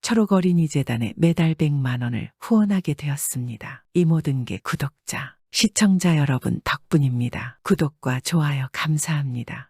초록어린이재단에 매달 100만 원을 후원하게 되었습니다. 이 모든 게 구독자, 시청자 여러분 덕분입니다. 구독과 좋아요 감사합니다.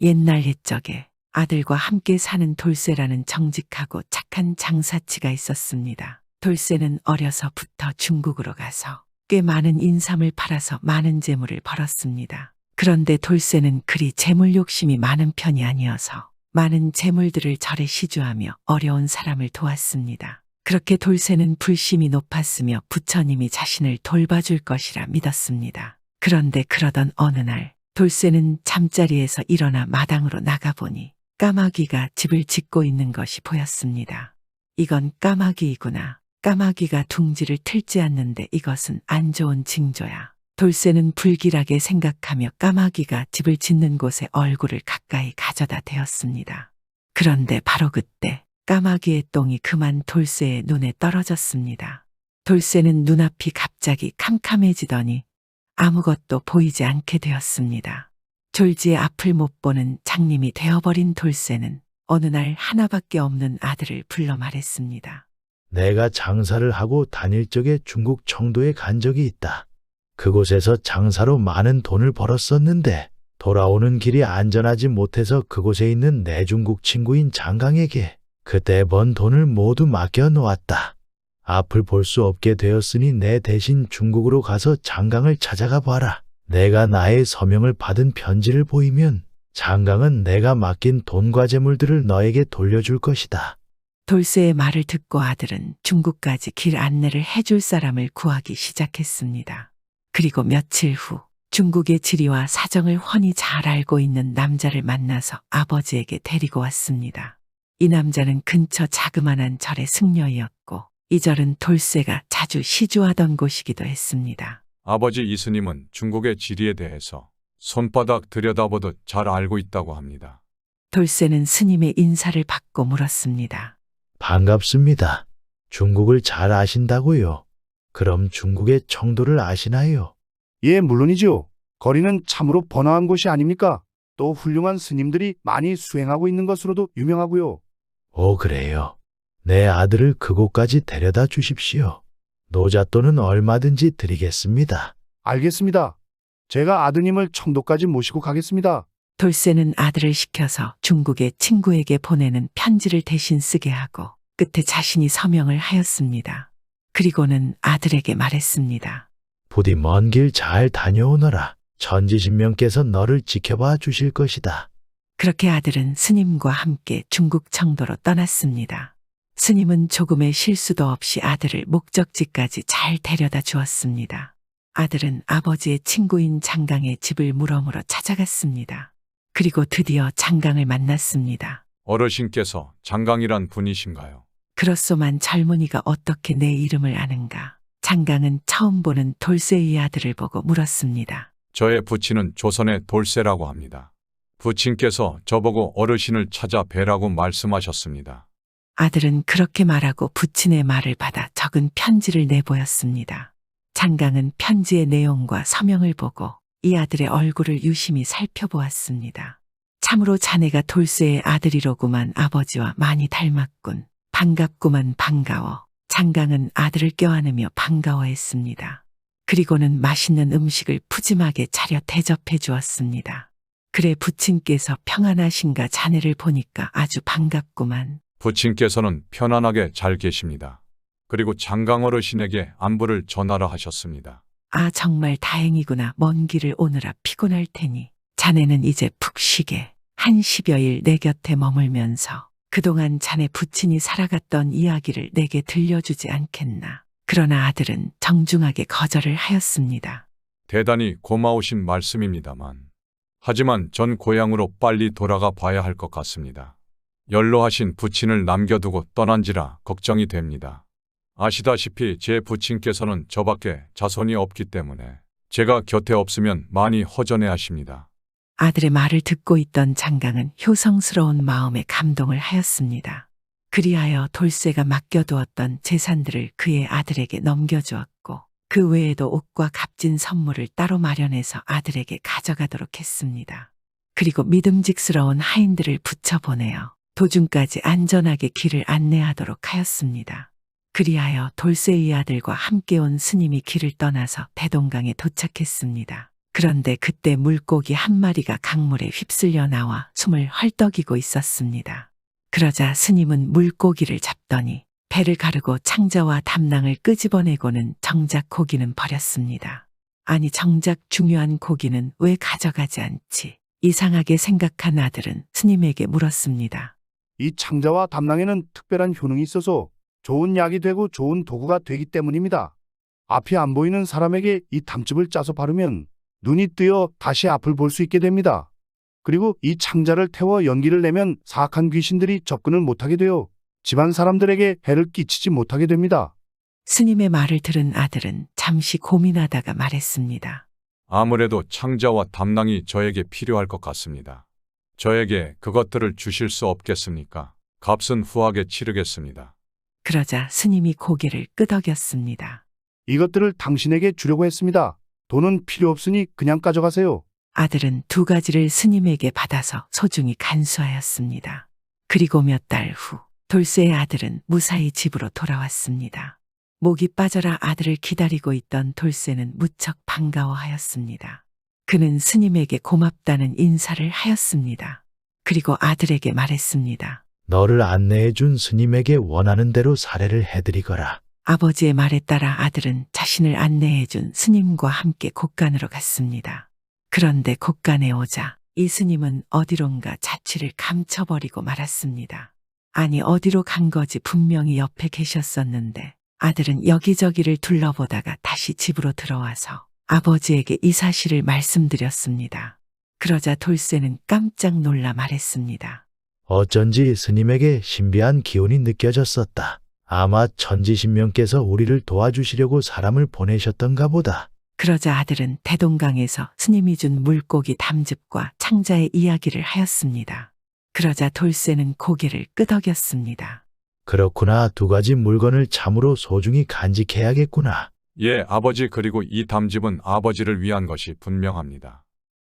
옛날 옛적에 아들과 함께 사는 돌쇠라는 정직하고 착한 장사치가 있었습니다. 돌쇠는 어려서부터 중국으로 가서 꽤 많은 인삼을 팔아서 많은 재물을 벌었습니다. 그런데 돌쇠는 그리 재물 욕심이 많은 편이 아니어서 많은 재물들을 절에 시주하며 어려운 사람을 도왔습니다. 그렇게 돌쇠는 불심이 높았으며 부처님이 자신을 돌봐줄 것이라 믿었습니다. 그런데 그러던 어느 날 돌쇠는 잠자리에서 일어나 마당으로 나가보니 까마귀가 집을 짓고 있는 것이 보였습니다. 이건 까마귀이구나. 까마귀가 둥지를 틀지 않는데 이것은 안 좋은 징조야. 돌쇠는 불길하게 생각하며 까마귀가 집을 짓는 곳에 얼굴을 가까이 가져다 대었습니다. 그런데 바로 그때 까마귀의 똥이 그만 돌쇠의 눈에 떨어졌습니다. 돌쇠는 눈앞이 갑자기 캄캄해지더니 아무것도 보이지 않게 되었습니다. 졸지에 앞을 못 보는 장님이 되어버린 돌쇠는 어느 날 하나밖에 없는 아들을 불러 말했습니다. 내가 장사를 하고 다닐 적에 중국 청도에 간 적이 있다. 그곳에서 장사로 많은 돈을 벌었었는데 돌아오는 길이 안전하지 못해서 그곳에 있는 내 중국 친구인 장강에게 그때 번 돈을 모두 맡겨 놓았다. 앞을 볼 수 없게 되었으니 내 대신 중국으로 가서 장강을 찾아가 봐라. 내가 나의 서명을 받은 편지를 보이면 장강은 내가 맡긴 돈과 재물들을 너에게 돌려줄 것이다. 돌쇠의 말을 듣고 아들은 중국까지 길 안내를 해줄 사람을 구하기 시작했습니다. 그리고 며칠 후 중국의 지리와 사정을 훤히 잘 알고 있는 남자를 만나서 아버지에게 데리고 왔습니다. 이 남자는 근처 자그마한 절의 승려이었고 이 절은 돌쇠가 자주 시주하던 곳이기도 했습니다. 아버지 이스님은 중국의 지리에 대해서 손바닥 들여다보듯 잘 알고 있다고 합니다. 돌쇠는 스님의 인사를 받고 물었습니다. 반갑습니다. 중국을 잘 아신다고요? 그럼 중국의 청도를 아시나요? 예, 물론이죠. 거리는 참으로 번화한 곳이 아닙니까? 또 훌륭한 스님들이 많이 수행하고 있는 것으로도 유명하고요. 오, 그래요. 내 아들을 그곳까지 데려다 주십시오. 노잣돈은 얼마든지 드리겠습니다. 알겠습니다. 제가 아드님을 청도까지 모시고 가겠습니다. 돌쇠는 아들을 시켜서 중국의 친구에게 보내는 편지를 대신 쓰게 하고 끝에 자신이 서명을 하였습니다. 그리고는 아들에게 말했습니다. 부디 먼 길 잘 다녀오너라. 천지신명께서 너를 지켜봐 주실 것이다. 그렇게 아들은 스님과 함께 중국 청도로 떠났습니다. 스님은 조금의 실수도 없이 아들을 목적지까지 잘 데려다 주었습니다. 아들은 아버지의 친구인 장강의 집을 물어물어 찾아갔습니다. 그리고 드디어 장강을 만났습니다. 어르신께서 장강이란 분이신가요? 그렇소만 젊은이가 어떻게 내 이름을 아는가? 장강은 처음 보는 돌쇠의 아들을 보고 물었습니다. 저의 부친은 조선의 돌쇠라고 합니다. 부친께서 저보고 어르신을 찾아 뵈라고 말씀하셨습니다. 아들은 그렇게 말하고 부친의 말을 받아 적은 편지를 내보였습니다. 장강은 편지의 내용과 서명을 보고 이 아들의 얼굴을 유심히 살펴보았습니다. 참으로 자네가 돌쇠의 아들이로구만. 아버지와 많이 닮았군. 반갑구만. 반가워. 장강은 아들을 껴안으며 반가워했습니다. 그리고는 맛있는 음식을 푸짐하게 차려 대접해 주었습니다. 그래, 부친께서 평안하신가? 자네를 보니까 아주 반갑구만. 부친께서는 편안하게 잘 계십니다. 그리고 장강 어르신에게 안부를 전하라 하셨습니다. 아, 정말 다행이구나. 먼 길을 오느라 피곤할 테니 자네는 이제 푹 쉬게 한 10여일 내 곁에 머물면서 그동안 자네 부친이 살아갔던 이야기를 내게 들려주지 않겠나. 그러나 아들은 정중하게 거절을 하였습니다. 대단히 고마우신 말씀입니다만 하지만 전 고향으로 빨리 돌아가 봐야 할 것 같습니다. 연로하신 부친을 남겨두고 떠난지라 걱정이 됩니다. 아시다시피 제 부친께서는 저밖에 자손이 없기 때문에 제가 곁에 없으면 많이 허전해 하십니다. 아들의 말을 듣고 있던 장강은 효성스러운 마음에 감동을 하였습니다. 그리하여 돌쇠가 맡겨두었던 재산들을 그의 아들에게 넘겨주었고 그 외에도 옷과 값진 선물을 따로 마련해서 아들에게 가져가도록 했습니다. 그리고 믿음직스러운 하인들을 붙여보내어 도중까지 안전하게 길을 안내하도록 하였습니다. 그리하여 돌쇠의 아들과 함께 온 스님이 길을 떠나서 대동강에 도착했습니다. 그런데 그때 물고기 한 마리가 강물에 휩쓸려 나와 숨을 헐떡이고 있었습니다. 그러자 스님은 물고기를 잡더니 배를 가르고 창자와 담낭을 끄집어내고는 정작 고기는 버렸습니다. 아니 정작 중요한 고기는 왜 가져가지 않지? 이상하게 생각한 아들은 스님에게 물었습니다. 이 창자와 담낭에는 특별한 효능이 있어서 좋은 약이 되고 좋은 도구가 되기 때문입니다. 앞이 안 보이는 사람에게 이 담즙을 짜서 바르면 눈이 뜨여 다시 앞을 볼 수 있게 됩니다. 그리고 이 창자를 태워 연기를 내면 사악한 귀신들이 접근을 못하게 되어 집안 사람들에게 해를 끼치지 못하게 됩니다. 스님의 말을 들은 아들은 잠시 고민하다가 말했습니다. 아무래도 창자와 담낭이 저에게 필요할 것 같습니다. 저에게 그것들을 주실 수 없겠습니까? 값은 후하게 치르겠습니다. 그러자 스님이 고개를 끄덕였습니다. 이것들을 당신에게 주려고 했습니다. 돈은 필요 없으니 그냥 가져가세요. 아들은 두 가지를 스님에게 받아서 소중히 간수하였습니다. 그리고 몇 달 후 돌쇠의 아들은 무사히 집으로 돌아왔습니다. 목이 빠져라 아들을 기다리고 있던 돌쇠는 무척 반가워하였습니다. 그는 스님에게 고맙다는 인사를 하였습니다. 그리고 아들에게 말했습니다. 너를 안내해 준 스님에게 원하는 대로 사례를 해드리거라. 아버지의 말에 따라 아들은 자신을 안내해 준 스님과 함께 곳간으로 갔습니다. 그런데 곳간에 오자 이 스님은 어디론가 자취를 감춰버리고 말았습니다. 아니 어디로 간 거지 분명히 옆에 계셨었는데 아들은 여기저기를 둘러보다가 다시 집으로 들어와서 아버지에게 이 사실을 말씀드렸습니다. 그러자 돌쇠는 깜짝 놀라 말했습니다. 어쩐지 스님에게 신비한 기운이 느껴졌었다. 아마 천지신명께서 우리를 도와주시려고 사람을 보내셨던가 보다. 그러자 아들은 대동강에서 스님이 준 물고기 담즙과 창자의 이야기를 하였습니다. 그러자 돌쇠는 고개를 끄덕였습니다. 그렇구나. 두 가지 물건을 참으로 소중히 간직해야겠구나. 예, 아버지 그리고 이 담즙은 아버지를 위한 것이 분명합니다.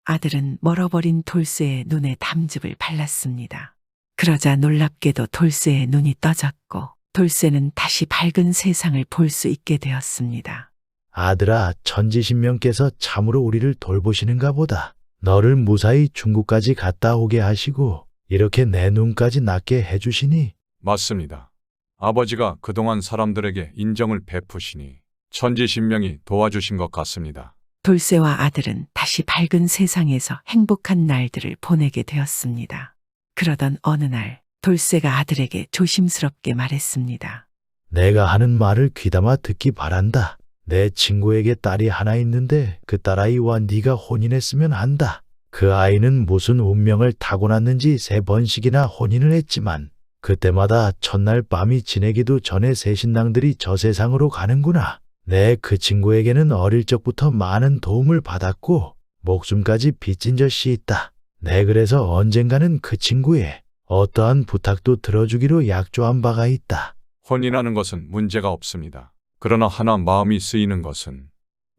아들은 멀어버린 돌쇠의 눈에 담즙을 발랐습니다. 그러자 놀랍게도 돌쇠의 눈이 떠졌고 돌쇠는 다시 밝은 세상을 볼 수 있게 되었습니다. 아들아, 천지신명께서 참으로 우리를 돌보시는가 보다. 너를 무사히 중국까지 갔다 오게 하시고 이렇게 내 눈까지 낫게 해주시니. 맞습니다. 아버지가 그동안 사람들에게 인정을 베푸시니 천지신명이 도와주신 것 같습니다. 돌쇠와 아들은 다시 밝은 세상에서 행복한 날들을 보내게 되었습니다. 그러던 어느 날 돌쇠가 아들에게 조심스럽게 말했습니다. 내가 하는 말을 귀담아 듣기 바란다. 내 친구에게 딸이 하나 있는데 그 딸아이와 네가 혼인했으면 한다. 그 아이는 무슨 운명을 타고났는지 3번씩이나 혼인을 했지만 그때마다 첫날 밤이 지내기도 전에 새 신랑들이 저 세상으로 가는구나. 내 그 친구에게는 어릴 적부터 많은 도움을 받았고 목숨까지 빚진 젖이 있다. 내 그래서 언젠가는 그 친구의 어떠한 부탁도 들어주기로 약조한 바가 있다. 혼인하는 것은 문제가 없습니다. 그러나 하나 마음이 쓰이는 것은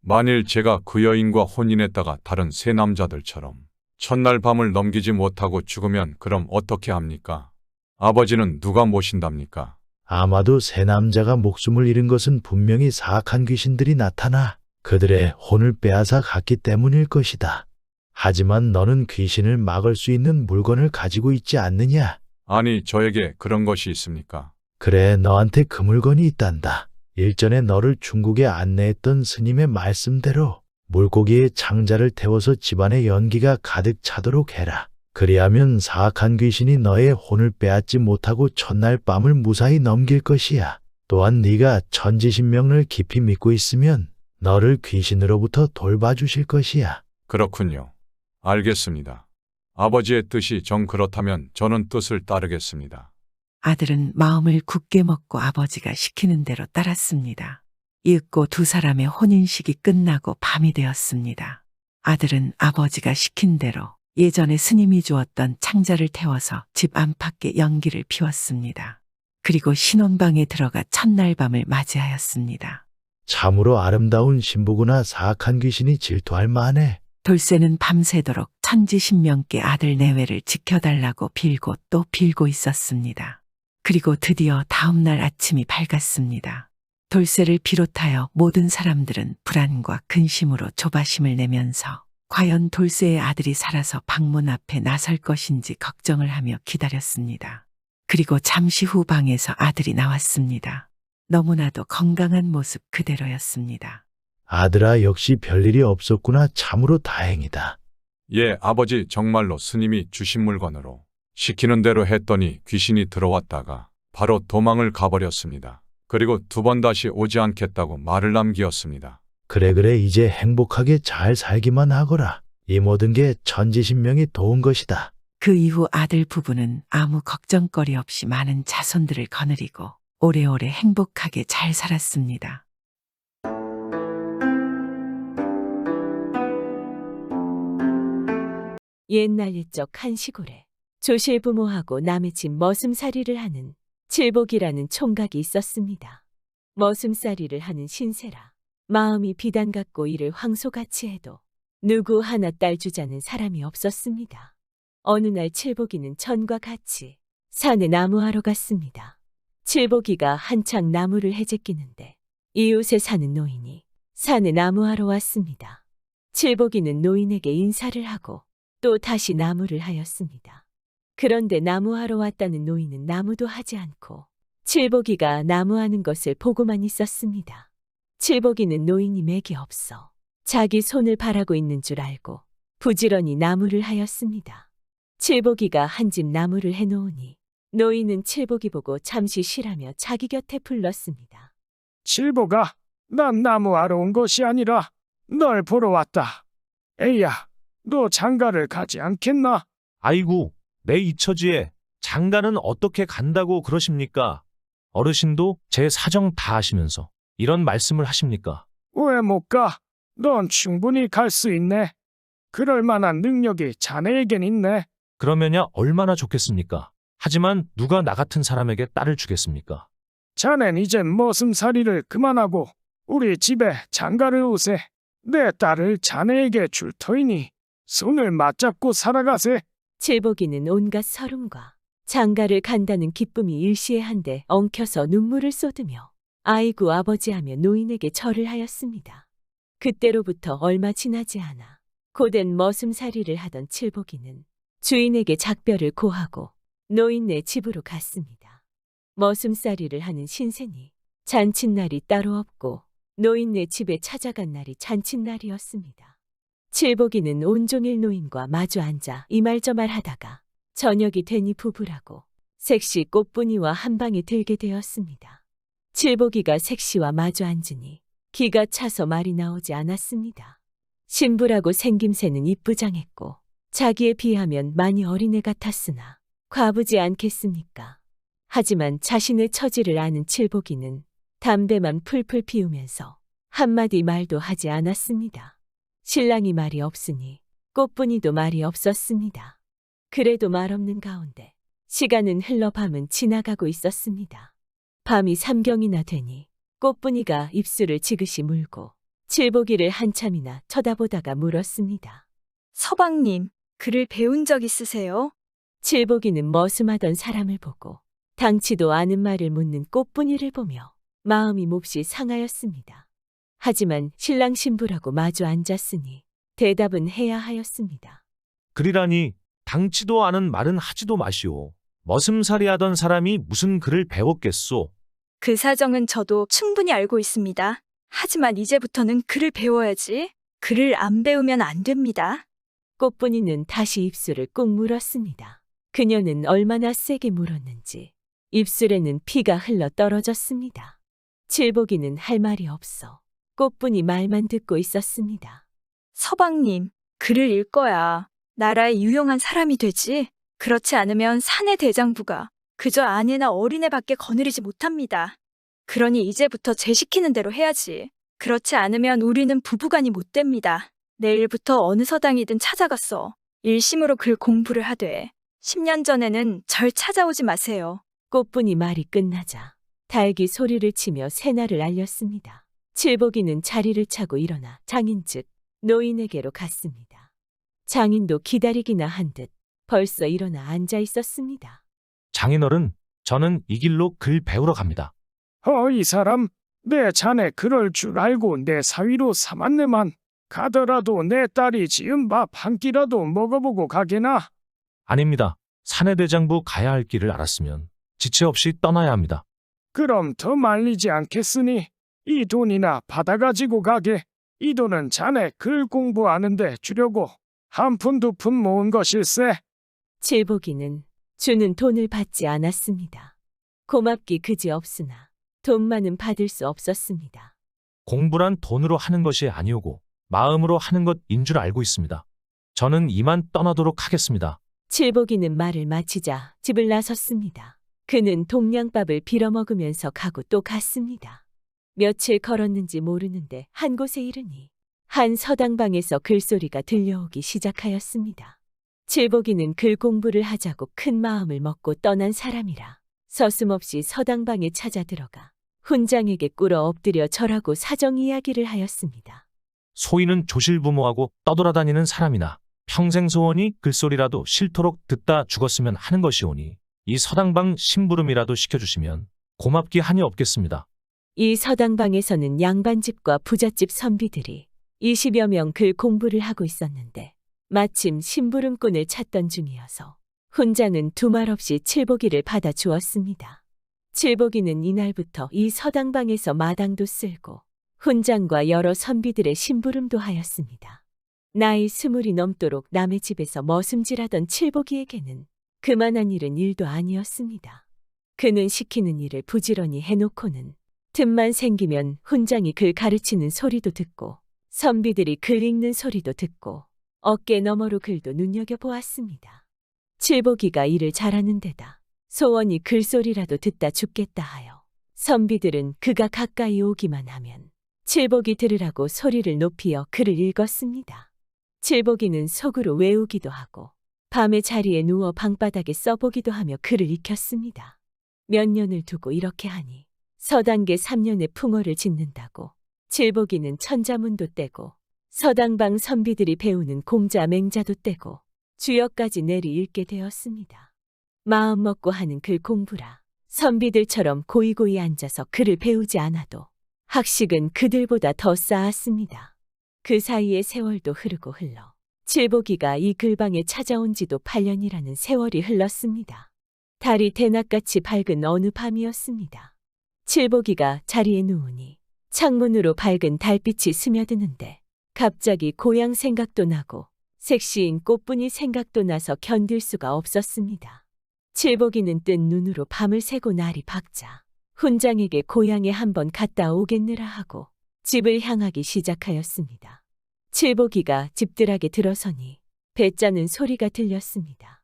만일 제가 그 여인과 혼인했다가 다른 세 남자들처럼 첫날 밤을 넘기지 못하고 죽으면 그럼 어떻게 합니까? 아버지는 누가 모신답니까? 아마도 세 남자가 목숨을 잃은 것은 분명히 사악한 귀신들이 나타나 그들의 혼을 빼앗아 갔기 때문일 것이다. 하지만 너는 귀신을 막을 수 있는 물건을 가지고 있지 않느냐? 아니, 저에게 그런 것이 있습니까? 그래, 너한테 그 물건이 있단다. 일전에 너를 중국에 안내했던 스님의 말씀대로 물고기의 창자를 태워서 집안에 연기가 가득 차도록 해라. 그리하면 사악한 귀신이 너의 혼을 빼앗지 못하고 첫날 밤을 무사히 넘길 것이야. 또한 네가 천지신명을 깊이 믿고 있으면 너를 귀신으로부터 돌봐주실 것이야. 그렇군요. 알겠습니다. 아버지의 뜻이 정 그렇다면 저는 뜻을 따르겠습니다. 아들은 마음을 굳게 먹고 아버지가 시키는 대로 따랐습니다. 이윽고 두 사람의 혼인식이 끝나고 밤이 되었습니다. 아들은 아버지가 시킨 대로 예전에 스님이 주었던 창자를 태워서 집 안팎에 연기를 피웠습니다. 그리고 신혼방에 들어가 첫날 밤을 맞이하였습니다. 참으로 아름다운 신부구나. 사악한 귀신이 질투할 만해. 돌쇠는 밤새도록 천지신명께 아들 내외를 지켜달라고 빌고 또 빌고 있었습니다. 그리고 드디어 다음날 아침이 밝았습니다. 돌쇠를 비롯하여 모든 사람들은 불안과 근심으로 조바심을 내면서 과연 돌쇠의 아들이 살아서 방문 앞에 나설 것인지 걱정을 하며 기다렸습니다. 그리고 잠시 후 방에서 아들이 나왔습니다. 너무나도 건강한 모습 그대로였습니다. 아들아, 역시 별일이 없었구나. 참으로 다행이다. 예, 아버지, 정말로 스님이 주신 물건으로 시키는 대로 했더니 귀신이 들어왔다가 바로 도망을 가버렸습니다. 그리고 두 번 다시 오지 않겠다고 말을 남기었습니다. 그래, 이제 행복하게 잘 살기만 하거라. 이 모든 게 천지신명이 도운 것이다. 그 이후 아들 부부는 아무 걱정거리 없이 많은 자손들을 거느리고 오래오래 행복하게 잘 살았습니다. 옛날 옛적 한 시골에 조실부모하고 남의 집 머슴살이를 하는 칠복이라는 총각이 있었습니다. 머슴살이를 하는 신세라 마음이 비단 같고 이를 황소같이 해도 누구 하나 딸 주자는 사람이 없었습니다. 어느 날 칠복이는 전과 같이 산에 나무하러 갔습니다. 칠복이가 한창 나무를 해제끼는데 이웃에 사는 노인이 산에 나무하러 왔습니다. 칠복이는 노인에게 인사를 하고 또 다시 나무를 하였습니다. 그런데 나무하러 왔다는 노인은 나무도 하지 않고 칠복이가 나무하는 것을 보고만 있었습니다. 칠복이는 노인이 맥이 없어 자기 손을 바라고 있는 줄 알고 부지런히 나무를 하였습니다. 칠복이가 한 집 나무를 해놓으니 노인은 칠복이 보고 잠시 쉬라며 자기 곁에 불렀습니다. 칠복아, 난 나무하러 온 것이 아니라 널 보러 왔다. 에이야, 너 장가를 가지 않겠나? 아이고, 내 이처지에 장가는 어떻게 간다고 그러십니까? 어르신도 제 사정 다 아시면서 이런 말씀을 하십니까? 왜 못 가? 넌 충분히 갈 수 있네. 그럴 만한 능력이 자네에겐 있네. 그러면야 얼마나 좋겠습니까? 하지만 누가 나 같은 사람에게 딸을 주겠습니까? 자넨 이젠 머슴살이를 그만하고 우리 집에 장가를 오세. 내 딸을 자네에게 줄 터이니 손을 맞잡고 살아가세. 칠복이는 온갖 서름과 장가를 간다는 기쁨이 일시에 한데 엉켜서 눈물을 쏟으며 아이고 아버지하며 노인에게 절을 하였습니다. 그때로부터 얼마 지나지 않아 고된 머슴살이를 하던 칠복이는 주인에게 작별을 고하고 노인네 집으로 갔습니다. 머슴살이를 하는 신세니 잔칫날이 따로 없고 노인네 집에 찾아간 날이 잔칫날이었습니다. 칠복이는 온종일 노인과 마주 앉아 이말저말 하다가 저녁이 되니 부부라고 색시 꽃분이와 한 방에 들게 되었습니다. 칠복이가 색시와 마주 앉으니 기가 차서 말이 나오지 않았습니다. 신부라고 생김새는 이쁘장했고 자기에 비하면 많이 어린애 같았으나 과부지 않겠습니까? 하지만 자신의 처지를 아는 칠복이는 담배만 풀풀 피우면서 한마디 말도 하지 않았습니다. 신랑이 말이 없으니 꽃분이도 말이 없었습니다. 그래도 말 없는 가운데 시간은 흘러 밤은 지나가고 있었습니다. 밤이 삼경이나 되니 꽃분이가 입술을 지그시 물고 칠복이를 한참이나 쳐다보다가 물었습니다. 서방님, 글을 배운 적 있으세요? 칠복이는 머슴하던 사람을 보고 당치도 않은 말을 묻는 꽃분이를 보며 마음이 몹시 상하였습니다. 하지만 신랑 신부라고 마주 앉았으니 대답은 해야 하였습니다. 그리라니 당치도 않은 말은 하지도 마시오. 머슴살이 하던 사람이 무슨 글을 배웠겠소? 그 사정은 저도 충분히 알고 있습니다. 하지만 이제부터는 글을 배워야지. 글을 안 배우면 안 됩니다. 꽃분이는 다시 입술을 꾹 물었습니다. 그녀는 얼마나 세게 물었는지 입술에는 피가 흘러 떨어졌습니다. 칠복이는 할 말이 없어 꽃분이 말만 듣고 있었습니다. 서방님, 글을 읽어야 나라의 유용한 사람이 되지. 그렇지 않으면 사내 대장부가 그저 아내나 어린애밖에 거느리지 못합니다. 그러니 이제부터 제 시키는 대로 해야지. 그렇지 않으면 우리는 부부간이 못 됩니다. 내일부터 어느 서당이든 찾아가서 일심으로 글 공부를 하되 10년 전에는 절 찾아오지 마세요. 꽃분이 말이 끝나자 닭이 소리를 치며 새날을 알렸습니다. 칠복이는 자리를 차고 일어나 장인 즉 노인에게로 갔습니다. 장인도 기다리기나 한 듯 벌써 일어나 앉아 있었습니다. 장인어른, 저는 이 길로 글 배우러 갑니다. 이 사람, 내 자네 그럴 줄 알고 내 사위로 삼았네만. 가더라도 내 딸이 지은 밥 한 끼라도 먹어보고 가게나. 아닙니다. 사내대장부 가야 할 길을 알았으면 지체 없이 떠나야 합니다. 그럼 더 말리지 않겠으니 이 돈이나 받아가지고 가게. 이 돈은 자네 글 공부하는데 주려고 한 푼 두 푼 모은 것일세. 칠복이는 주는 돈을 받지 않았습니다. 고맙기 그지없으나 돈만은 받을 수 없었습니다. 공부란 돈으로 하는 것이 아니오고 마음으로 하는 것인 줄 알고 있습니다. 저는 이만 떠나도록 하겠습니다. 칠복이는 말을 마치자 집을 나섰습니다. 그는 동량밥을 빌어먹으면서 가고 또 갔습니다. 며칠 걸었는지 모르는데 한 곳에 이르니 한 서당방에서 글소리가 들려오기 시작하였습니다. 칠복이는 글 공부를 하자고 큰 마음을 먹고 떠난 사람이라 서슴없이 서당방에 찾아 들어가 훈장에게 꿇어 엎드려 절하고 사정 이야기를 하였습니다. 소인은 조실부모하고 떠돌아다니는 사람이나 평생 소원이 글소리라도 싫도록 듣다 죽었으면 하는 것이오니 이 서당방 심부름이라도 시켜주시면 고맙기 한이 없겠습니다. 이 서당방에서는 양반집과 부잣집 선비들이 20여 명 글 공부를 하고 있었는데 마침 심부름꾼을 찾던 중이어서 훈장은 두말 없이 칠복이를 받아 주었습니다. 칠복이는 이날부터 이 서당방에서 마당도 쓸고 훈장과 여러 선비들의 심부름도 하였습니다. 나이 20이 넘도록 남의 집에서 머슴질하던 칠복이에게는 그만한 일은 일도 아니었습니다. 그는 시키는 일을 부지런히 해놓고는 틈만 생기면 훈장이 글 가르치는 소리도 듣고 선비들이 글 읽는 소리도 듣고 어깨 너머로 글도 눈여겨보았습니다. 칠복이가 일을 잘하는 데다 소원이 글소리라도 듣다 죽겠다 하여 선비들은 그가 가까이 오기만 하면 칠복이 들으라고 소리를 높이어 글을 읽었습니다. 칠복이는 속으로 외우기도 하고 밤에 자리에 누워 방바닥에 써보기도 하며 글을 익혔습니다. 몇 년을 두고 이렇게 하니 서당계 3년의 풍어를 짓는다고 칠복이는 천자문도 떼고 서당방 선비들이 배우는 공자 맹자도 떼고 주역까지 내리 읽게 되었습니다. 마음 먹고 하는 글 공부라 선비들처럼 고이고이 앉아서 글을 배우지 않아도 학식은 그들보다 더 쌓았습니다. 그 사이에 세월도 흐르고 흘러 칠복이가 이 글방에 찾아온 지도 8년이라는 세월이 흘렀습니다. 달이 대낮같이 밝은 어느 밤이었습니다. 칠복이가 자리에 누우니 창문으로 밝은 달빛이 스며드는데 갑자기 고향 생각도 나고 색시인 꽃분이 생각도 나서 견딜 수가 없었습니다. 칠복이는 뜬 눈으로 밤을 새고 날이 밝자 훈장에게 고향에 한번 갔다 오겠느라 하고 집을 향하기 시작하였습니다. 칠복이가 집들에게 들어서니 배 짜는 소리가 들렸습니다.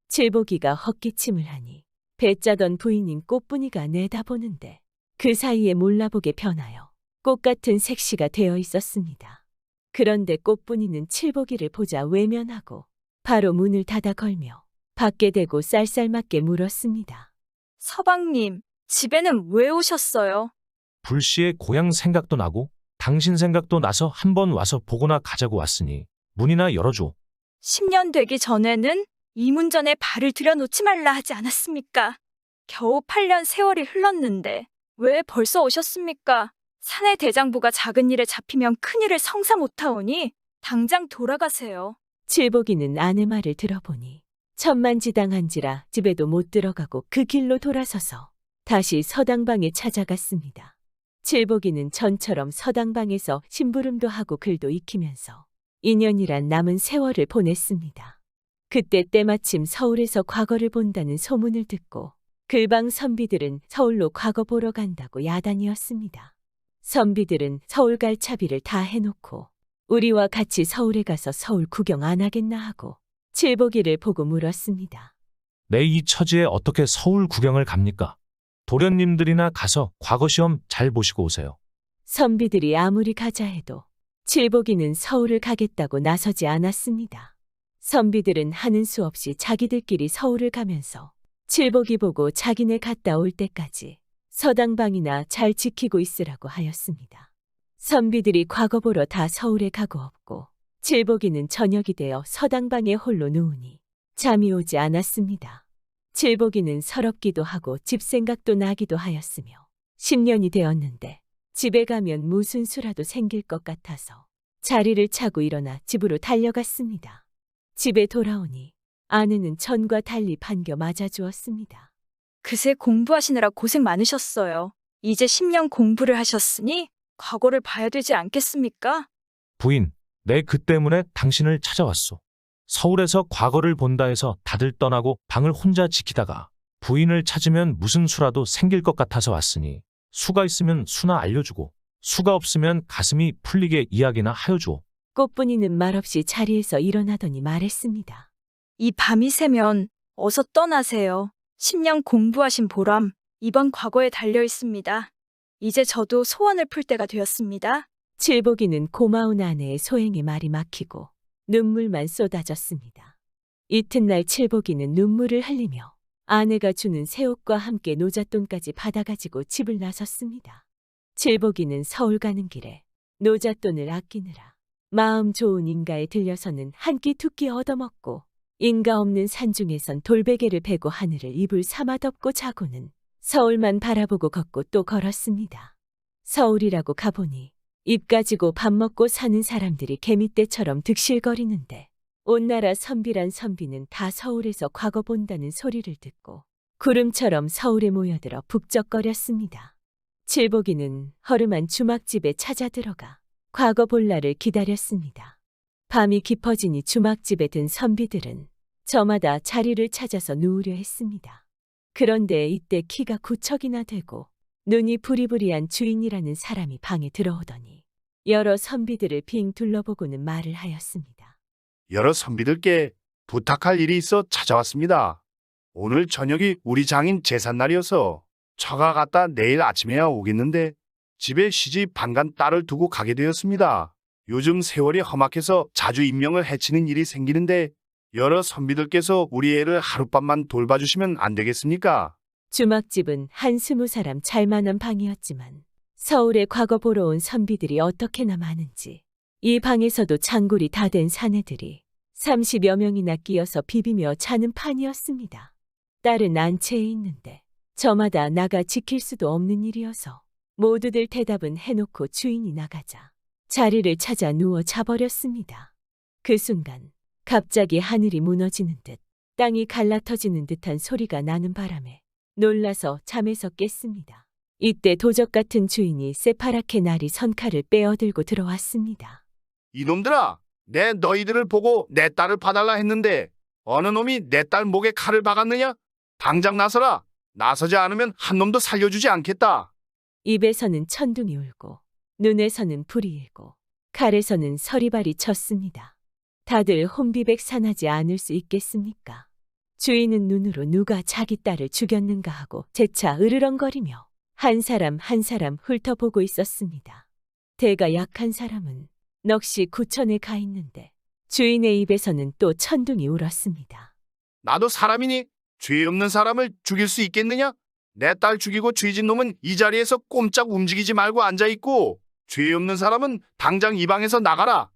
칠복이가 헛기침을 하니 배 짜던 부인인 꽃분이가 내다보는데 그 사이에 몰라보게 변하여 꽃 같은 색시가 되어 있었습니다. 그런데 꽃분이는 칠복이를 보자 외면하고 바로 문을 닫아 걸며 밖에 대고 쌀쌀맞게 물었습니다. 서방님, 집에는 왜 오셨어요? 불시에 고향 생각도 나고 당신 생각도 나서 한번 와서 보거나 가자고 왔으니 문이나 열어줘. 10년 되기 전에는 이 문전에 발을 들여놓지 말라 하지 않았습니까? 겨우 8년 세월이 흘렀는데 왜 벌써 오셨습니까? 사내 대장부가 작은 일에 잡히면 큰 일을 성사 못하오니 당장 돌아가세요. 칠복이는 아내 말을 들어보니 천만지당한지라 집에도 못 들어가고 그 길로 돌아서서 다시 서당방에 찾아갔습니다. 칠복이는 전처럼 서당방에서 심부름도 하고 글도 익히면서 2년이란 남은 세월을 보냈습니다. 그때 때마침 서울에서 과거를 본다는 소문을 듣고 글방 선비들은 서울로 과거 보러 간다고 야단이었습니다. 선비들은 서울 갈 차비를 다 해놓고 우리와 같이 서울에 가서 서울 구경 안 하겠나 하고 칠복이를 보고 물었습니다. 내 이 처지에 어떻게 서울 구경을 갑니까? 도련님들이나 가서 과거 시험 잘 보시고 오세요. 선비들이 아무리 가자 해도 칠복이는 서울을 가겠다고 나서지 않았습니다. 선비들은 하는 수 없이 자기들끼리 서울을 가면서 칠복이 보고 자기네 갔다 올 때까지 서당방이나 잘 지키고 있으라고 하였습니다. 선비들이 과거 보러 다 서울에 가고 없고 칠복이는 저녁이 되어 서당방에 홀로 누우니 잠이 오지 않았습니다. 칠복이는 서럽기도 하고 집 생각도 나기도 하였으며 10년이 되었는데 집에 가면 무슨 수라도 생길 것 같아서 자리를 차고 일어나 집으로 달려갔습니다. 집에 돌아오니 아내는 전과 달리 반겨 맞아주었습니다. 그새 공부하시느라 고생 많으셨어요. 이제 10년 공부를 하셨으니 과거를 봐야 되지 않겠습니까? 부인, 내 그 때문에 당신을 찾아왔소. 서울에서 과거를 본다 해서 다들 떠나고 방을 혼자 지키다가 부인을 찾으면 무슨 수라도 생길 것 같아서 왔으니 수가 있으면 수나 알려주고 수가 없으면 가슴이 풀리게 이야기나 하여주오. 꽃분이는 말없이 자리에서 일어나더니 말했습니다. 이 밤이 새면 어서 떠나세요. 10년 공부하신 보람, 이번 과거에 달려 있습니다. 이제 저도 소원을 풀 때가 되었습니다. 칠복이는 고마운 아내의 소행에 말이 막히고 눈물만 쏟아졌습니다. 이튿날 칠복이는 눈물을 흘리며 아내가 주는 새옷과 함께 노잣돈까지 받아가지고 집을 나섰습니다. 칠복이는 서울 가는 길에 노잣돈을 아끼느라 마음 좋은 인가에 들려서는 한 끼 두 끼 얻어먹고 인가 없는 산중에선 돌베개를 베고 하늘을 이불 삼아 덮고 자고는 서울만 바라보고 걷고 또 걸었습니다. 서울이라고 가보니 입 가지고 밥 먹고 사는 사람들이 개미떼처럼 득실거리는데 온 나라 선비란 선비는 다 서울에서 과거 본다는 소리를 듣고 구름처럼 서울에 모여들어 북적거렸습니다. 칠복이는 허름한 주막집에 찾아 들어가 과거 볼 날을 기다렸습니다. 밤이 깊어지니 주막집에 든 선비들은 저마다 자리를 찾아서 누우려 했습니다. 그런데 이때 키가 9척이나 되고 눈이 부리부리한 주인이라는 사람이 방에 들어오더니 여러 선비들을 빙 둘러보고는 말을 하였습니다. 여러 선비들께 부탁할 일이 있어 찾아왔습니다. 오늘 저녁이 우리 장인 제삿날이어서 처가 갔다 내일 아침에야 오겠는데 집에 시집 반간 딸을 두고 가게 되었습니다. 요즘 세월이 험악해서 자주 인명을 해치는 일이 생기는데 여러 선비들께서 우리 애를 하룻밤만 돌봐주시면 안 되겠습니까? 주막집은 한 20사람 찰만한 방이었지만 서울에 과거 보러 온 선비들이 어떻게나 많은지 이 방에서도 장골이 다 된 사내들이 30여 명이나 끼어서 비비며 자는 판이었습니다. 딸은 안채에 있는데 저마다 나가 지킬 수도 없는 일이어서 모두들 대답은 해놓고 주인이 나가자 자리를 찾아 누워 자버렸습니다. 그 순간 갑자기 하늘이 무너지는 듯 땅이 갈라터지는 듯한 소리가 나는 바람에 놀라서 잠에서 깼습니다. 이때 도적 같은 주인이 새파랗게 나리 선칼을 빼어들고 들어왔습니다. 이놈들아, 내 너희들을 보고 내 딸을 봐달라 했는데 어느 놈이 내 딸 목에 칼을 박았느냐? 당장 나서라. 나서지 않으면 한 놈도 살려주지 않겠다. 입에서는 천둥이 울고 눈에서는 불이 일고 칼에서는 서리발이 쳤습니다. 다들 혼비백산하지 않을 수 있겠습니까? 주인은 눈으로 누가 자기 딸을 죽였는가 하고 재차 으르렁거리며 한 사람 한 사람 훑어보고 있었습니다. 대가 약한 사람은 넋이 구천에 가 있는데 주인의 입에서는 또 천둥이 울었습니다. 나도 사람이니 죄 없는 사람을 죽일 수 있겠느냐? 내 딸 죽이고 죄진 놈은 이 자리에서 꼼짝 움직이지 말고 앉아있고 죄 없는 사람은 당장 이 방에서 나가라.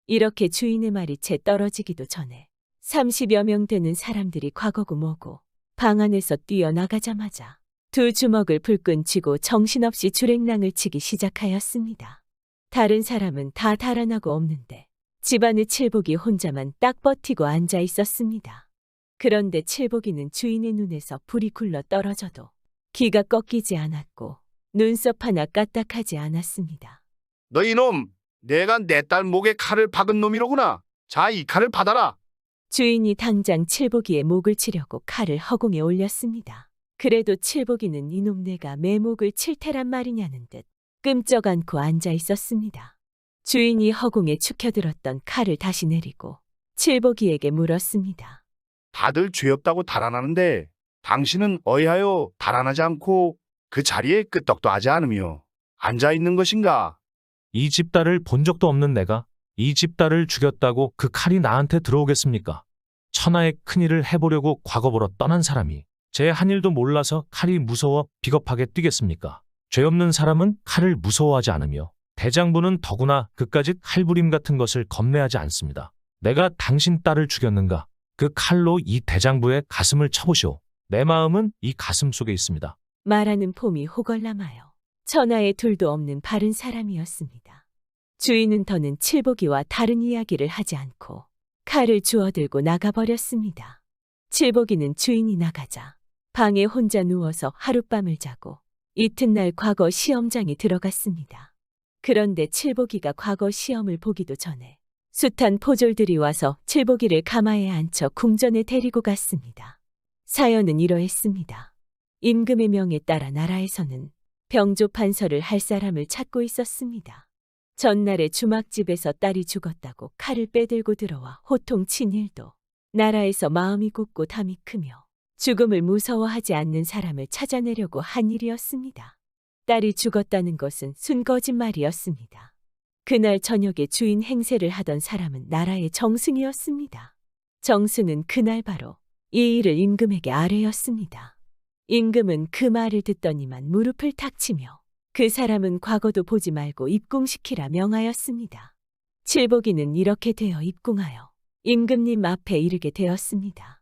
이렇게 주인의 말이 채 떨어지기도 전에 30여 명 되는 사람들이 과거고 뭐고 방 안에서 뛰어나가자마자 두 주먹을 불끈 쥐고 정신없이 주랭랑을 치기 시작하였습니다. 다른 사람은 다 달아나고 없는데 집안의 칠복이 혼자만 딱 버티고 앉아 있었습니다. 그런데 칠복이는 주인의 눈에서 불이 굴러 떨어져도 기가 꺾이지 않았고 눈썹 하나 까딱하지 않았습니다. 너 이놈, 내가 내 딸 목에 칼을 박은 놈이로구나. 자, 이 칼을 받아라. 주인이 당장 칠복이의 목을 치려고 칼을 허공에 올렸습니다. 그래도 칠복이는 이놈 내가 내 목을 칠 테란 말이냐는 듯 끔쩍 않고 앉아 있었습니다. 주인이 허공에 축혀들었던 칼을 다시 내리고 칠복이에게 물었습니다. 다들 죄 없다고 달아나는데 당신은 어이하여 달아나지 않고 그 자리에 끄떡도 하지 않으며 앉아있는 것인가? 이 집 딸을 본 적도 없는 내가 이 집 딸을 죽였다고 그 칼이 나한테 들어오겠습니까? 천하의 큰일을 해보려고 과거 보러 떠난 사람이 제 한 일도 몰라서 칼이 무서워 비겁하게 뛰겠습니까? 죄 없는 사람은 칼을 무서워하지 않으며 대장부는 더구나 그까짓 칼부림 같은 것을 겁내하지 않습니다. 내가 당신 딸을 죽였는가? 그 칼로 이 대장부의 가슴을 쳐보시오. 내 마음은 이 가슴 속에 있습니다. 말하는 폼이 호걸남하여 천하에 둘도 없는 바른 사람이었습니다. 주인은 더는 칠복이와 다른 이야기를 하지 않고 칼을 주워들고 나가버렸습니다. 칠복이는 주인이 나가자 방에 혼자 누워서 하룻밤을 자고 이튿날 과거 시험장에 들어갔습니다. 그런데 칠복이가 과거 시험을 보기도 전에 숱한 포졸들이 와서 칠복이를 가마에 앉혀 궁전에 데리고 갔습니다. 사연은 이러했습니다. 임금의 명에 따라 나라에서는 병조 판서를 할 사람을 찾고 있었습니다. 전날에 주막집에서 딸이 죽었다고 칼을 빼들고 들어와 호통친 일도 나라에서 마음이 곱고 담이 크며 죽음을 무서워하지 않는 사람을 찾아내려고 한 일이었습니다. 딸이 죽었다는 것은 순 거짓말이었습니다. 그날 저녁에 주인 행세를 하던 사람은 나라의 정승이었습니다. 정승은 그날 바로 이 일을 임금에게 아뢰었습니다. 임금은 그 말을 듣더니만 무릎을 탁 치며 그 사람은 과거도 보지 말고 입궁시키라 명하였습니다. 칠복이는 이렇게 되어 입궁하여 임금님 앞에 이르게 되었습니다.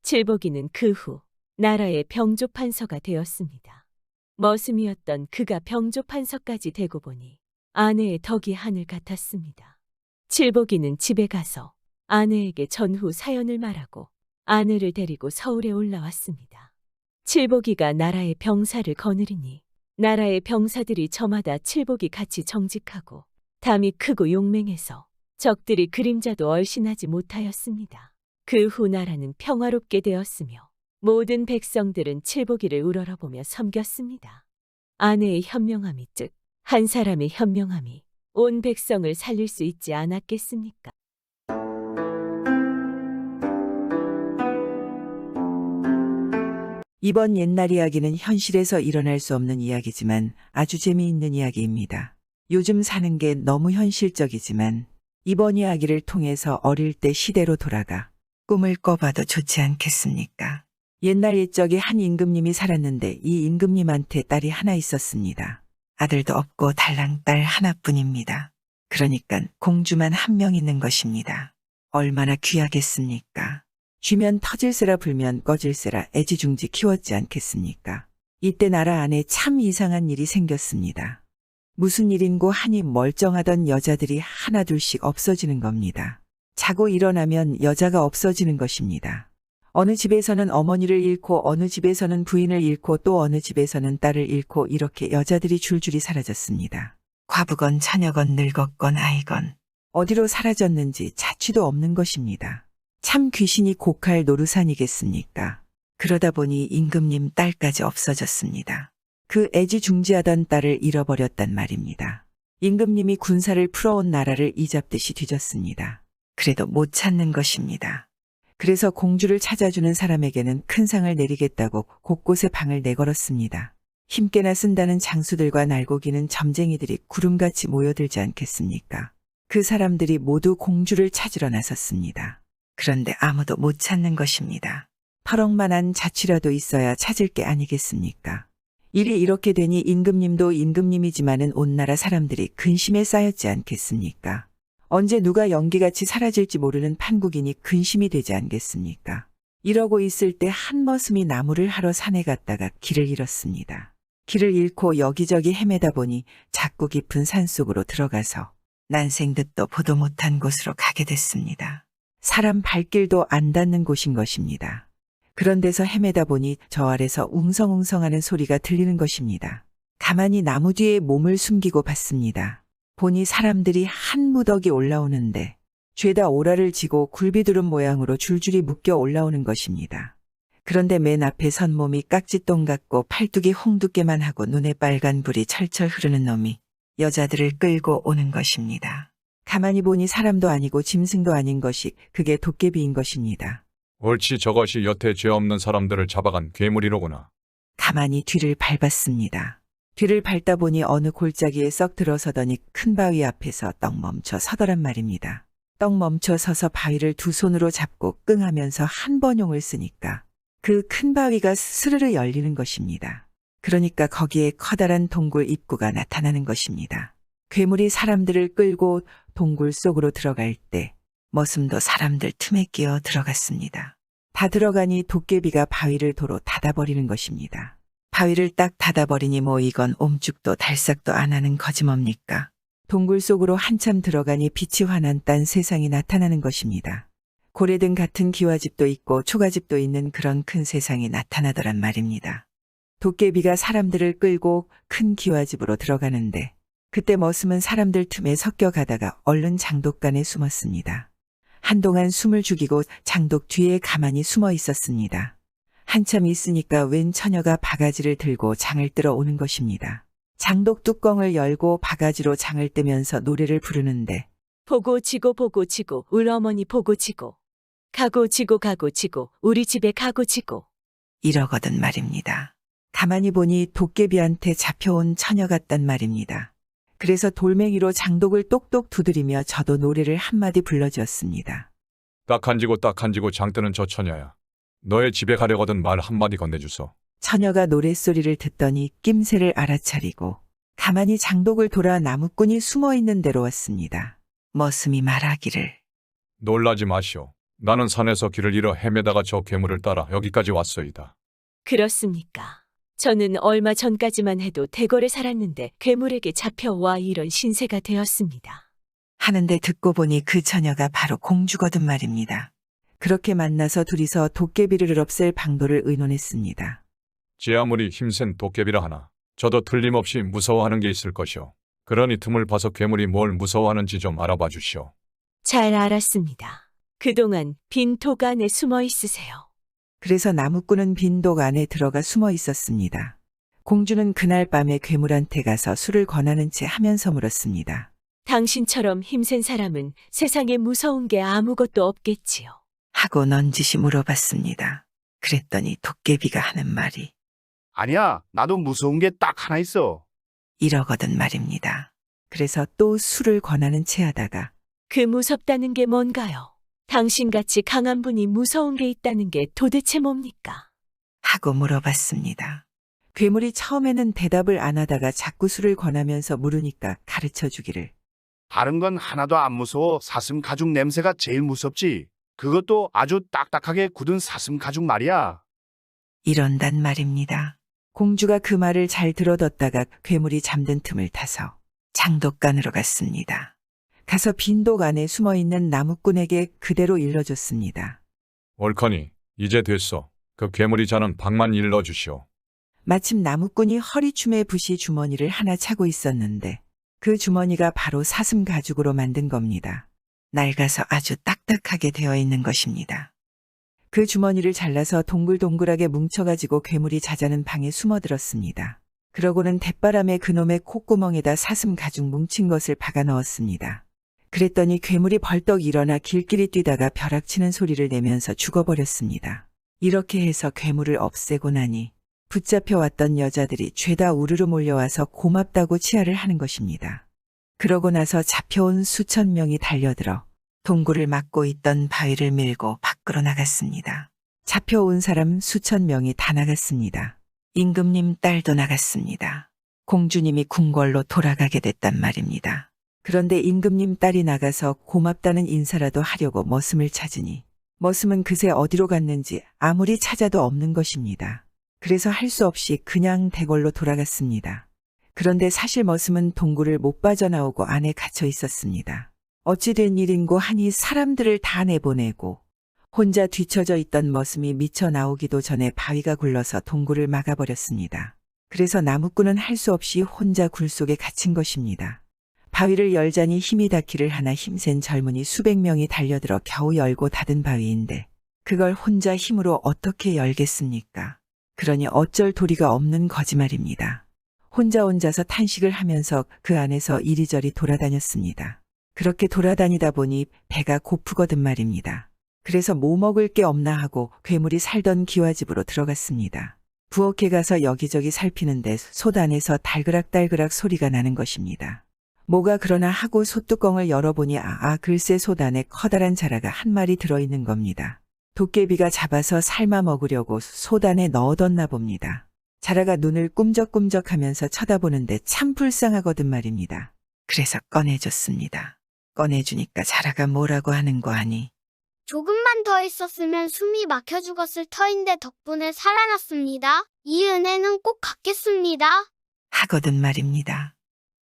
칠복이는 그 후 나라의 병조판서가 되었습니다. 머슴이었던 그가 병조판서까지 되고 보니 아내의 덕이 하늘 같았습니다. 칠복이는 집에 가서 아내에게 전후 사연을 말하고 아내를 데리고 서울에 올라왔습니다. 칠복이가 나라의 병사를 거느리니 나라의 병사들이 저마다 칠복이 같이 정직하고 담이 크고 용맹해서 적들이 그림자도 얼씬하지 못하였습니다. 그 후 나라는 평화롭게 되었으며 모든 백성들은 칠복이를 우러러보며 섬겼습니다. 아내의 현명함이 즉 한 사람의 현명함이 온 백성을 살릴 수 있지 않았겠습니까? 이번 옛날 이야기는 현실에서 일어날 수 없는 이야기지만 아주 재미있는 이야기입니다. 요즘 사는 게 너무 현실적이지만 이번 이야기를 통해서 어릴 때 시대로 돌아가 꿈을 꿔봐도 좋지 않겠습니까? 옛날 옛적에 한 임금님이 살았는데 이 임금님한테 딸이 하나 있었습니다. 아들도 없고 달랑 딸 하나뿐입니다. 그러니까 공주만 한 명 있는 것입니다. 얼마나 귀하겠습니까? 쥐면 터질세라 불면 꺼질세라 애지중지 키웠지 않겠습니까? 이때 나라 안에 참 이상한 일이 생겼습니다. 무슨 일인고 하니 멀쩡하던 여자들이 하나둘씩 없어지는 겁니다. 자고 일어나면 여자가 없어지는 것입니다. 어느 집에서는 어머니를 잃고 어느 집에서는 부인을 잃고 또 어느 집에서는 딸을 잃고 이렇게 여자들이 줄줄이 사라졌습니다. 과부건 처녀건 늙었건 아이건 어디로 사라졌는지 자취도 없는 것입니다. 참 귀신이 고칼 노루산이겠습니까? 그러다 보니 임금님 딸까지 없어졌습니다. 그 애지중지하던 딸을 잃어버렸단 말입니다. 임금님이 군사를 풀어온 나라를 이잡듯이 뒤졌습니다. 그래도 못 찾는 것입니다. 그래서 공주를 찾아주는 사람에게는 큰 상을 내리겠다고 곳곳에 방을 내걸었습니다. 힘께나 쓴다는 장수들과 날고기는 점쟁이들이 구름같이 모여들지 않겠습니까? 그 사람들이 모두 공주를 찾으러 나섰습니다. 그런데 아무도 못 찾는 것입니다. 8억만한 자취라도 있어야 찾을 게 아니겠습니까? 일이 이렇게 되니 임금님도 임금님이지만은 온 나라 사람들이 근심에 쌓였지 않겠습니까? 언제 누가 연기같이 사라질지 모르는 판국이니 근심이 되지 않겠습니까? 이러고 있을 때 한 머슴이 나무를 하러 산에 갔다가 길을 잃었습니다. 길을 잃고 여기저기 헤매다 보니 작고 깊은 산속으로 들어가서 난생 듣도 보도 못한 곳으로 가게 됐습니다. 사람 발길도 안 닿는 곳인 것입니다. 그런 데서 헤매다 보니 저 아래서 웅성웅성하는 소리가 들리는 것입니다. 가만히 나무 뒤에 몸을 숨기고 봤습니다. 보니 사람들이 한 무더기 올라오는데 죄다 오라를 지고 굴비두름 모양으로 줄줄이 묶여 올라오는 것입니다. 그런데 맨 앞에 선 몸이 깍지똥 같고 팔뚝이 홍두깨만 하고 눈에 빨간 불이 철철 흐르는 놈이 여자들을 끌고 오는 것입니다. 가만히 보니 사람도 아니고 짐승도 아닌 것이 그게 도깨비인 것입니다. 옳지, 저것이 여태 죄 없는 사람들을 잡아간 괴물이로구나. 가만히 뒤를 밟았습니다. 뒤를 밟다 보니 어느 골짜기에 썩 들어서더니 큰 바위 앞에서 떡 멈춰 서더란 말입니다. 떡 멈춰 서서 바위를 두 손으로 잡고 끙하면서 한 번용을 쓰니까 그 큰 바위가 스르르 열리는 것입니다. 그러니까 거기에 커다란 동굴 입구가 나타나는 것입니다. 괴물이 사람들을 끌고 동굴 속으로 들어갈 때 머슴도 사람들 틈에 끼어 들어갔습니다. 다 들어가니 도깨비가 바위를 도로 닫아버리는 것입니다. 바위를 딱 닫아버리니 뭐 이건 옴죽도 달싹도 안 하는 거지뭡니까? 동굴 속으로 한참 들어가니 빛이 환한 딴 세상이 나타나는 것입니다. 고래등 같은 기와집도 있고 초가집도 있는 그런 큰 세상이 나타나더란 말입니다. 도깨비가 사람들을 끌고 큰 기와집으로 들어가는데 그때 머슴은 사람들 틈에 섞여가다가 얼른 장독간에 숨었습니다. 한동안 숨을 죽이고 장독 뒤에 가만히 숨어 있었습니다. 한참 있으니까 웬 처녀가 바가지를 들고 장을 뜨러 오는 것입니다. 장독 뚜껑을 열고 바가지로 장을 뜨면서 노래를 부르는데 보고 지고 보고 지고 울 어머니 보고 지고 가고 지고 가고 지고 우리 집에 가고 지고 이러거든 말입니다. 가만히 보니 도깨비한테 잡혀온 처녀 같단 말입니다. 그래서 돌멩이로 장독을 똑똑 두드리며 저도 노래를 한마디 불러주었습니다. 딱 한지고 딱 한지고 장 뜨는 저 처녀야. 너의 집에 가려거든 말 한마디 건네주소. 처녀가 노랫소리를 듣더니 낌새를 알아차리고 가만히 장독을 돌아 나무꾼이 숨어있는 데로 왔습니다. 머슴이 말하기를 놀라지 마시오. 나는 산에서 길을 잃어 헤매다가 저 괴물을 따라 여기까지 왔소이다. 그렇습니까? 저는 얼마 전까지만 해도 대궐에 살았는데 괴물에게 잡혀와 이런 신세가 되었습니다. 하는데 듣고 보니 그 처녀가 바로 공주거든 말입니다. 그렇게 만나서 둘이서 도깨비를 없앨 방도를 의논했습니다. 제 아무리 힘센 도깨비라 하나 저도 틀림없이 무서워하는 게 있을 것이오. 그러니 틈을 봐서 괴물이 뭘 무서워하는지 좀 알아봐 주시오. 잘 알았습니다. 그동안 빈톡 안에 숨어 있으세요. 그래서 나무꾼은 빈독 안에 들어가 숨어 있었습니다. 공주는 그날 밤에 괴물한테 가서 술을 권하는 채 하면서 물었습니다. 당신처럼 힘센 사람은 세상에 무서운 게 아무것도 없겠지요. 하고 넌지시 물어봤습니다. 그랬더니 도깨비가 하는 말이 아니야, 나도 무서운 게 딱 하나 있어. 이러거든 말입니다. 그래서 또 술을 권하는 채 하다가 그 무섭다는 게 뭔가요? 당신같이 강한 분이 무서운 게 있다는 게 도대체 뭡니까? 하고 물어봤습니다. 괴물이 처음에는 대답을 안 하다가 자꾸 술을 권하면서 물으니까 가르쳐 주기를 다른 건 하나도 안 무서워. 사슴 가죽 냄새가 제일 무섭지. 그것도 아주 딱딱하게 굳은 사슴 가죽 말이야. 이런단 말입니다. 공주가 그 말을 잘 들어뒀다가 괴물이 잠든 틈을 타서 장독간으로 갔습니다. 가서 빈독 안에 숨어있는 나무꾼에게 그대로 일러줬습니다. 옳거니 이제 됐소. 그 괴물이 자는 방만 일러주시오. 마침 나무꾼이 허리춤에 붓이 주머니를 하나 차고 있었는데 그 주머니가 바로 사슴 가죽으로 만든 겁니다. 낡아서 아주 딱딱하게 되어 있는 것입니다. 그 주머니를 잘라서 동글동글하게 뭉쳐가지고 괴물이 자자는 방에 숨어들었습니다. 그러고는 대바람에 그놈의 콧구멍에다 사슴 가죽 뭉친 것을 박아 넣었습니다. 그랬더니 괴물이 벌떡 일어나 길길이 뛰다가 벼락치는 소리를 내면서 죽어버렸습니다. 이렇게 해서 괴물을 없애고 나니 붙잡혀왔던 여자들이 죄다 우르르 몰려와서 고맙다고 치하를 하는 것입니다. 그러고 나서 잡혀온 수천 명이 달려들어 동굴을 막고 있던 바위를 밀고 밖으로 나갔습니다. 잡혀온 사람 수천 명이 다 나갔습니다. 임금님 딸도 나갔습니다. 공주님이 궁궐로 돌아가게 됐단 말입니다. 그런데 임금님 딸이 나가서 고맙다는 인사라도 하려고 머슴을 찾으니 머슴은 그새 어디로 갔는지 아무리 찾아도 없는 것입니다. 그래서 할 수 없이 그냥 대궐로 돌아갔습니다. 그런데 사실 머슴은 동굴을 못 빠져나오고 안에 갇혀 있었습니다. 어찌 된 일인고 하니 사람들을 다 내보내고 혼자 뒤처져 있던 머슴이 미쳐 나오기도 전에 바위가 굴러서 동굴을 막아버렸습니다. 그래서 나무꾼은 할 수 없이 혼자 굴 속에 갇힌 것입니다. 바위를 열자니 힘이 닿기를 하나 힘센 젊은이 수백 명이 달려들어 겨우 열고 닫은 바위인데 그걸 혼자 힘으로 어떻게 열겠습니까? 그러니 어쩔 도리가 없는 거짓말입니다. 혼자서 탄식을 하면서 그 안에서 이리저리 돌아다녔습니다. 그렇게 돌아다니다 보니 배가 고프거든 말입니다. 그래서 뭐 먹을 게 없나 하고 괴물이 살던 기와집으로 들어갔습니다. 부엌에 가서 여기저기 살피는데 솥 안에서 달그락달그락 소리가 나는 것입니다. 뭐가 그러나 하고 솥뚜껑을 열어보니 글쎄 솥 안에 커다란 자라가 한 마리 들어있는 겁니다. 도깨비가 잡아서 삶아 먹으려고 솥 안에 넣어뒀나 봅니다. 자라가 눈을 꿈적꿈적하면서 쳐다보는데 참 불쌍하거든 말입니다. 그래서 꺼내줬습니다. 꺼내주니까 자라가 뭐라고 하는 거 아니. 조금만 더 있었으면 숨이 막혀 죽었을 터인데 덕분에 살아났습니다. 이 은혜는 꼭 갚겠습니다. 하거든 말입니다.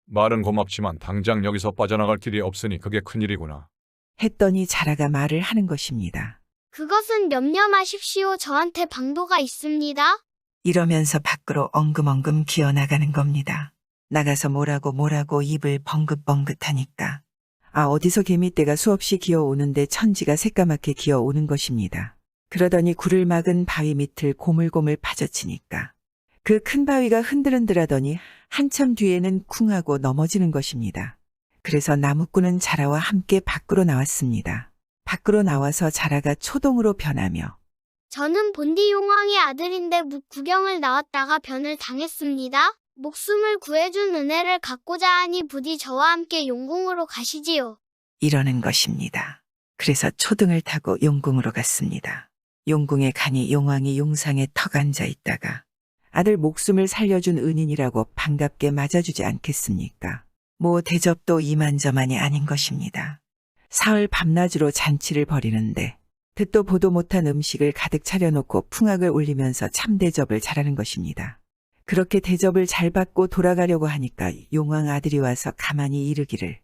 말은 고맙지만 당장 여기서 빠져나갈 길이 없으니 그게 큰일이구나. 했더니 자라가 말을 하는 것입니다. 그것은 염려 마십시오. 저한테 방도가 있습니다. 이러면서 밖으로 엉금엉금 기어나가는 겁니다. 나가서 뭐라고 입을 벙긋벙긋하니까 어디서 개미떼가 수없이 기어오는데 천지가 새까맣게 기어오는 것입니다. 그러더니 굴을 막은 바위 밑을 고물고물 파져치니까 그 큰 바위가 흔들흔들하더니 한참 뒤에는 쿵 하고 넘어지는 것입니다. 그래서 나무꾼은 자라와 함께 밖으로 나왔습니다. 밖으로 나와서 자라가 초동으로 변하며 저는 본디 용왕의 아들인데 묵 구경을 나왔다가 변을 당했습니다. 목숨을 구해준 은혜를 갚고자 하니 부디 저와 함께 용궁으로 가시지요. 이러는 것입니다. 그래서 초등을 타고 용궁으로 갔습니다. 용궁에 가니 용왕이 용상에 턱 앉아 있다가 아들 목숨을 살려준 은인이라고 반갑게 맞아주지 않겠습니까? 뭐 대접도 이만저만이 아닌 것입니다. 사흘 밤낮으로 잔치를 벌이는데 듣도 보도 못한 음식을 가득 차려놓고 풍악을 울리면서 참 대접을 잘하는 것입니다. 그렇게 대접을 잘 받고 돌아가려고 하니까 용왕 아들이 와서 가만히 이르기를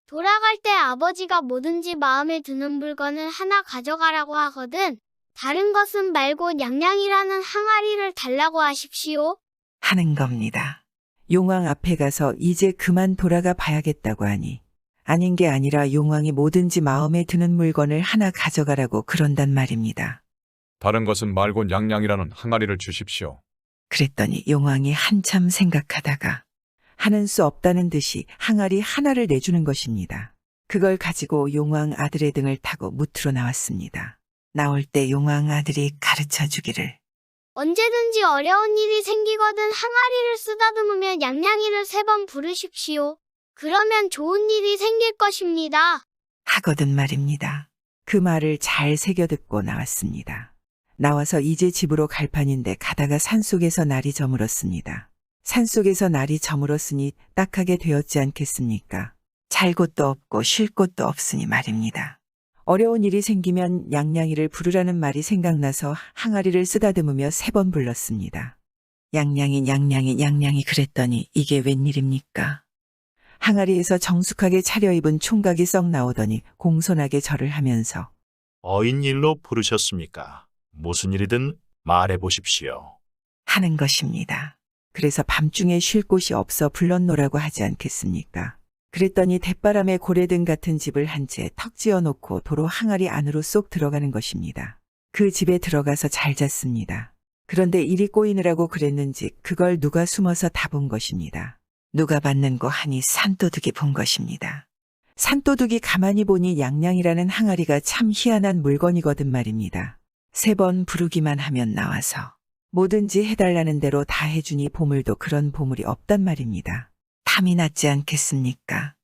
돌아갈 때 아버지가 뭐든지 마음에 드는 물건을 하나 가져가라고 하거든. 다른 것은 말고 냥냥이라는 항아리를 달라고 하십시오. 하는 겁니다. 용왕 앞에 가서 이제 그만 돌아가 봐야겠다고 하니 아닌 게 아니라 용왕이 뭐든지 마음에 드는 물건을 하나 가져가라고 그런단 말입니다. 다른 것은 말고 냥냥이라는 항아리를 주십시오. 그랬더니 용왕이 한참 생각하다가 하는 수 없다는 듯이 항아리 하나를 내주는 것입니다. 그걸 가지고 용왕 아들의 등을 타고 무트로 나왔습니다. 나올 때 용왕 아들이 가르쳐 주기를 언제든지 어려운 일이 생기거든 항아리를 쓰다듬으며 냥냥이를 3번 부르십시오. 그러면 좋은 일이 생길 것입니다. 하거든 말입니다. 그 말을 잘 새겨듣고 나왔습니다. 나와서 이제 집으로 갈 판인데 가다가 산속에서 날이 저물었습니다. 산속에서 날이 저물었으니 딱하게 되었지 않겠습니까? 잘 곳도 없고 쉴 곳도 없으니 말입니다. 어려운 일이 생기면 냥냥이를 부르라는 말이 생각나서 항아리를 쓰다듬으며 3번 불렀습니다. 냥냥이 그랬더니 이게 웬일입니까? 항아리에서 정숙하게 차려입은 총각이 썩 나오더니 공손하게 절을 하면서 어인일로 부르셨습니까? 무슨 일이든 말해 보십시오. 하는 것입니다. 그래서 밤중에 쉴 곳이 없어 불렀노라고 하지 않겠습니까? 그랬더니 대바람에 고래등 같은 집을 한 채 턱 지어놓고 도로 항아리 안으로 쏙 들어가는 것입니다. 그 집에 들어가서 잘 잤습니다. 그런데 일이 꼬이느라고 그랬는지 그걸 누가 숨어서 다 본 것입니다. 누가 봤는고 하니 산도둑이 본 것입니다. 산도둑이 가만히 보니 냥냥이라는 항아리가 참 희한한 물건이거든 말입니다. 3번 부르기만 하면 나와서 뭐든지 해달라는 대로 다 해주니 보물도 그런 보물이 없단 말입니다. 탐이 났지 않겠습니까?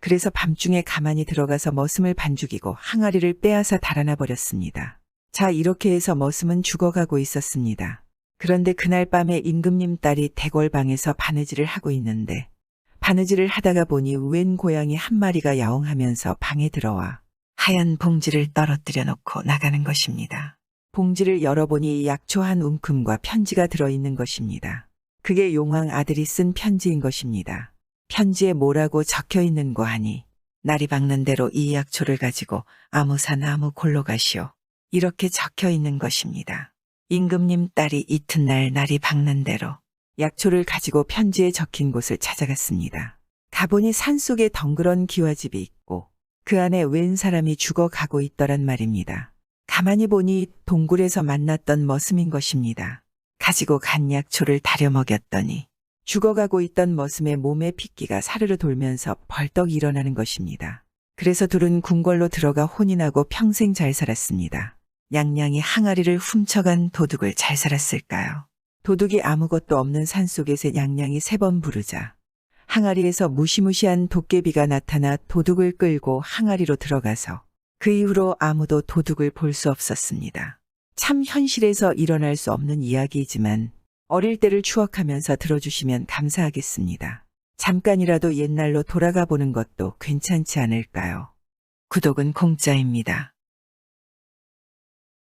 그래서 밤중에 가만히 들어가서 머슴을 반죽이고 항아리를 빼앗아 달아나 버렸습니다. 자, 이렇게 해서 머슴은 죽어가고 있었습니다. 그런데 그날 밤에 임금님 딸이 대궐방에서 바느질을 하고 있는데 바느질을 하다가 보니 웬 고양이 한 마리가 야옹하면서 방에 들어와 하얀 봉지를 떨어뜨려 놓고 나가는 것입니다. 봉지를 열어보니 약초 한 움큼과 편지가 들어있는 것입니다. 그게 용왕 아들이 쓴 편지인 것입니다. 편지에 뭐라고 적혀 있는고 하니 날이 밝는 대로 이 약초를 가지고 아무산 아무 골로 가시오. 이렇게 적혀 있는 것입니다. 임금님 딸이 이튿날 날이 밝는 대로 약초를 가지고 편지에 적힌 곳을 찾아갔습니다. 가보니 산속에 덩그런 기와집이 있고 그 안에 웬 사람이 죽어가고 있더란 말입니다. 가만히 보니 동굴에서 만났던 머슴인 것입니다. 가지고 간 약초를 다려 먹였더니 죽어가고 있던 머슴의 몸에 핏기가 사르르 돌면서 벌떡 일어나는 것입니다. 그래서 둘은 궁궐로 들어가 혼이 나고 평생 잘 살았습니다. 냥냥이 항아리를 훔쳐간 도둑을 잘 살았을까요? 도둑이 아무것도 없는 산속에서 냥냥이 3번 부르자 항아리에서 무시무시한 도깨비가 나타나 도둑을 끌고 항아리로 들어가서 그 이후로 아무도 도둑을 볼 수 없었습니다. 참 현실에서 일어날 수 없는 이야기이지만 어릴 때를 추억하면서 들어주시면 감사하겠습니다. 잠깐이라도 옛날로 돌아가 보는 것도 괜찮지 않을까요? 구독은 공짜입니다.